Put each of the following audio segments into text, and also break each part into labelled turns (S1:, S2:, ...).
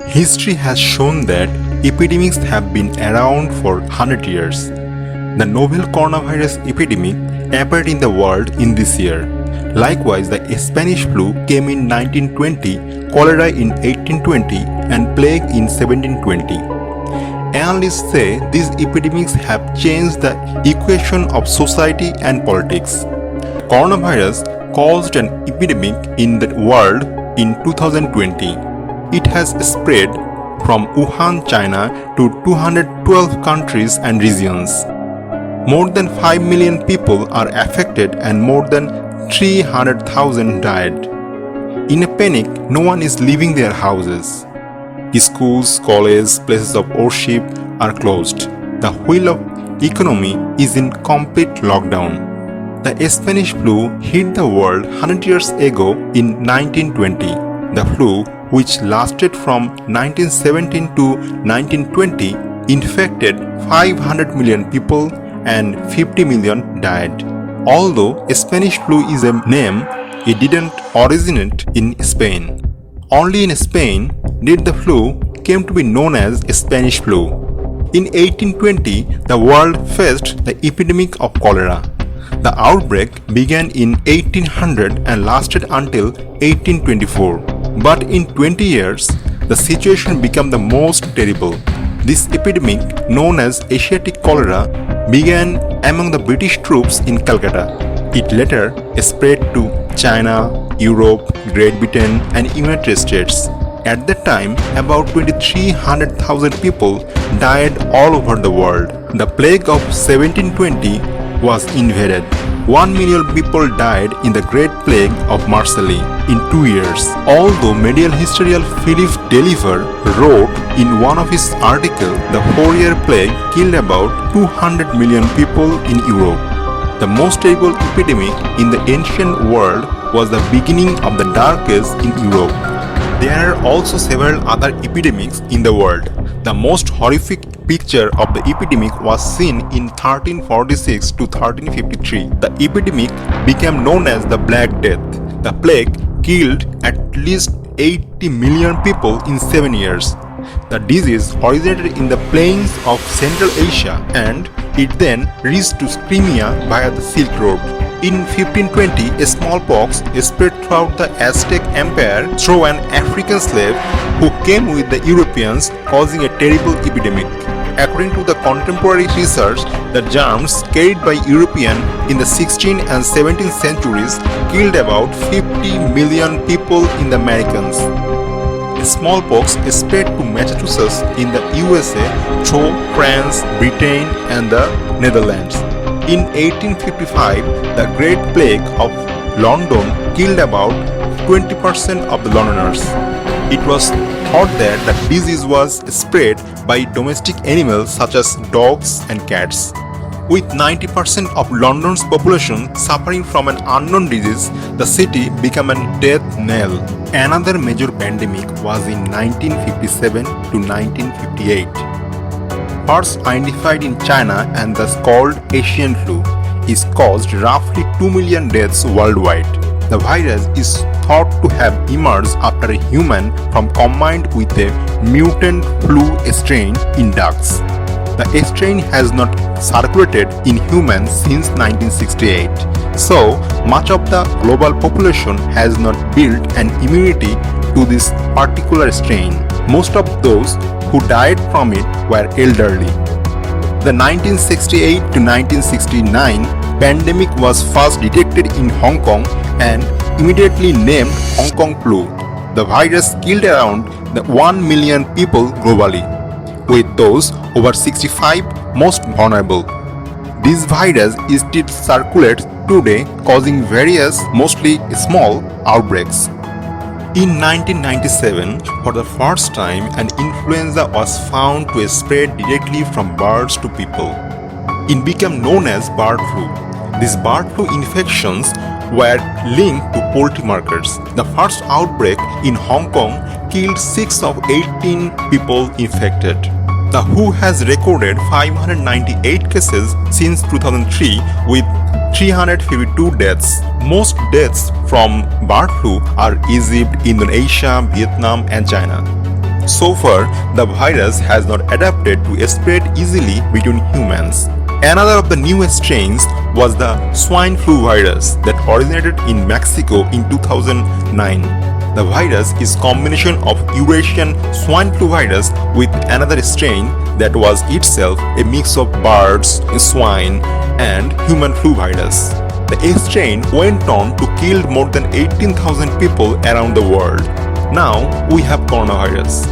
S1: History has shown that epidemics have been around for 100 years. The novel coronavirus epidemic appeared in the world in this year. Likewise, the Spanish flu came in 1920, cholera in 1820, and plague in 1720. Analysts say these epidemics have changed the equation of society and politics. Coronavirus caused an epidemic in the world in 2020. It has spread from Wuhan, China to 212 countries and regions. More than 5 million people are affected and more than 300,000 died. In a panic, no one is leaving their houses. Schools, colleges, places of worship are closed. The wheel of economy is in complete lockdown. The Spanish flu hit the world 100 years ago in 1920. The flu, which lasted from 1917 to 1920, infected 500 million people and 50 million died. Although Spanish flu is a name, it didn't originate in Spain. Only in Spain did the flu came to be known as Spanish flu. In 1820, the world faced the epidemic of cholera. The outbreak began in 1800 and lasted until 1824. But in 20 years, the situation became the most terrible. This epidemic, known as Asiatic cholera, began among the British troops in Calcutta. It later spread to China, Europe, Great Britain, and United States. At that time, about 2,300,000 people died all over the world. The plague of 1720 was invaded. 1 million people died in the Great Plague of Marseille in 2 years. Although medical historian Philippe Deliver wrote in one of his articles, the 4-year plague killed about 200 million people in Europe. The most terrible epidemic in the ancient world was the beginning of the Dark Age in Europe. There are also several other epidemics in the world. The most horrific picture of the epidemic was seen in 1346 to 1353. The epidemic became known as the Black Death. The plague killed at least 80 million people in 7 years. The disease originated in the plains of Central Asia and it then reached to Crimea via the Silk Road. In 1520, a smallpox spread throughout the Aztec Empire through an African slave who came with the Europeans, causing a terrible epidemic. According to the contemporary research, the germs carried by Europeans in the 16th and 17th centuries killed about 50 million people in the Americas. Smallpox spread to Massachusetts in the USA through France, Britain, and the Netherlands. In 1855, the Great Plague of London killed about 20% of the Londoners. It was thought that the disease was spread by domestic animals such as dogs and cats. With 90% of London's population suffering from an unknown disease, the city became a death knell. Another major pandemic was in 1957 to 1958. First identified in China and thus called Asian flu, is caused roughly 2 million deaths worldwide. The virus is thought to have emerged after a human from combined with a mutant flu strain in ducks. The strain has not circulated in humans since 1968, so much of the global population has not built an immunity to this particular strain. Most of those who died from it were elderly. The 1968 to 1969 pandemic was first detected in Hong Kong and immediately named Hong Kong flu. The virus killed around 1 million people globally, with those over 65 most vulnerable. This virus still circulates today, causing various, mostly small, outbreaks. In 1997, for the first time, an influenza was found to spread directly from birds to people. It became known as bird flu. These bird flu infections were linked to poultry markets. The first outbreak in Hong Kong killed 6 of 18 people infected. The WHO has recorded 598 cases since 2003 with 352 deaths. Most deaths from bird flu are Egypt, Indonesia, Vietnam and China. So far, the virus has not adapted to spread easily between humans. Another of the newest strains was the swine flu virus that originated in Mexico in 2009. The virus is combination of Eurasian swine flu virus with another strain that was itself a mix of birds, swine, and human flu virus. The strain went on to kill more than 18,000 people around the world. Now we have coronavirus.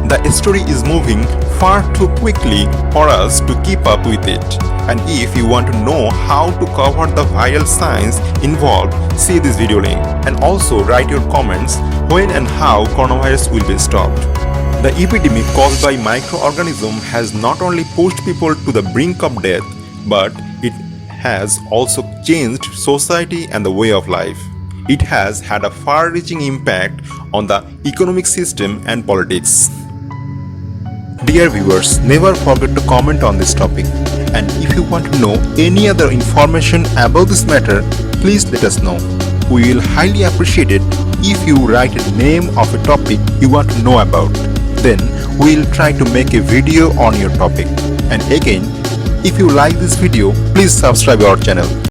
S1: The story is moving far too quickly for us to keep up with it. And if you want to know how to cover the viral signs involved, see this video link. And also write your comments when and how coronavirus will be stopped. The epidemic caused by microorganism has not only pushed people to the brink of death, but it has also changed society and the way of life. It has had a far-reaching impact on the economic system and politics. Dear viewers, never forget to comment on this topic. And if you want to know any other information about this matter, please let us know. We will highly appreciate it if you write a name of a topic you want to know about. Then we will try to make a video on your topic. And again, if you like this video, please subscribe our channel.